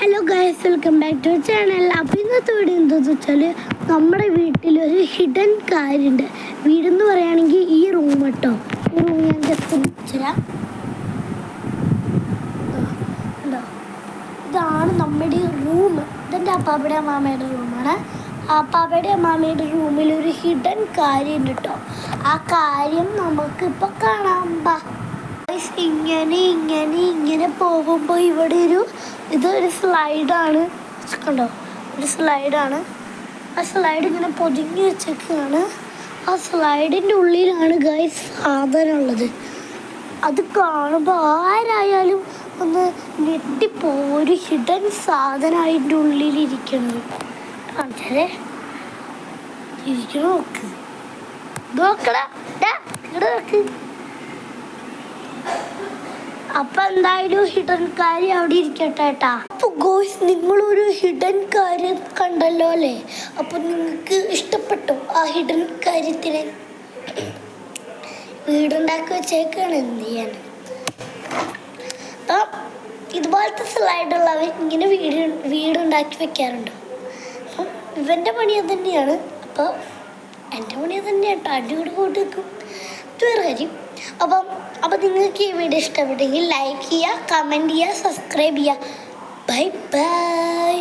Hello guys, welcome back to channel. അപ്പോൾ ഇന്നത്തെ video എന്താണെന്ന് വെച്ചാൽ നമ്മുടെ വീട്ടിലൊരു ഹിഡൻ കാര്യമുണ്ട്. വീടെന്ന് പറയുകയാണെങ്കിൽ ഈ റൂം കേട്ടോ. ഈ റൂം ഞാൻ ജസ്റ്റ് വെച്ചുതരാം. ഇതാണ് നമ്മുടെ റൂം. ഇതെൻ്റെ അപ്പാപ്പയുടെ അമ്മാമ്മയുടെ റൂമാണ്. അപ്പാപ്പയുടെ അമ്മാമ്മയുടെ റൂമിലൊരു ഹിഡൻ കാര്യമുണ്ട് കേട്ടോ. ആ കാര്യം നമുക്കിപ്പോൾ കാണാം. ഇങ്ങനെ പോകുമ്പോൾ ഇവിടെ ഇതൊരു സ്ലൈഡാണ്. കണ്ടോ, ഒരു സ്ലൈഡാണ്. ആ സ്ലൈഡ് ഇങ്ങനെ പൊതിഞ്ഞ് വെച്ചേക്കാണ്. ആ സ്ലൈഡിൻ്റെ ഉള്ളിലാണ് ഗൈസ് സാധനം ഉള്ളത്. അത് കാണുമ്പോൾ ആരായാലും ഒന്ന് ഞെട്ടിപ്പോവും. ഒരു ഹിഡൻ സാധനം അതിൻ്റെ ഉള്ളിലിരിക്കണത് കാണിച്ചാലേ ഇരിക്കണം. നോക്കടാ, ഇവിടെ നോക്ക്. അപ്പൊ എന്തായാലും ഹിഡൻ കാര്യം അവിടെ ഇരിക്കട്ടെ കേട്ടാ. അപ്പൊ ഗോയ്സ്, നിങ്ങളൊരു ഹിഡൻ കാര്യം കണ്ടല്ലോ അല്ലേ? അപ്പൊ നിങ്ങൾക്ക് ഇഷ്ടപ്പെട്ടോ ആ ഹിഡൻ കാര്യത്തിനെ? വീടുണ്ടാക്കി വെച്ചേക്കാണ്. എന്ത് ചെയ്യാൻ? അപ്പം ഇതുപോലത്തെ സ്ലൈഡുള്ളവർ ഇങ്ങനെ വീടുണ്ടാക്കി വെക്കാറുണ്ടോ? അപ്പം ഇവൻ്റെ പണി അത് തന്നെയാണ്. അപ്പോൾ എൻ്റെ പണി അത് തന്നെയാണ് കേട്ടോ. അടി കൂടെ കൂട്ടി വെക്കും. അത് വേറെ കാര്യം. അപ്പം നിങ്ങൾക്ക് ഈ വീഡിയോ ഇഷ്ടപ്പെട്ടെങ്കിൽ ലൈക്ക് ചെയ്യുക, കമൻറ്റ് ചെയ്യുക, സബ്സ്ക്രൈബ് ചെയ്യുക. Bye bye.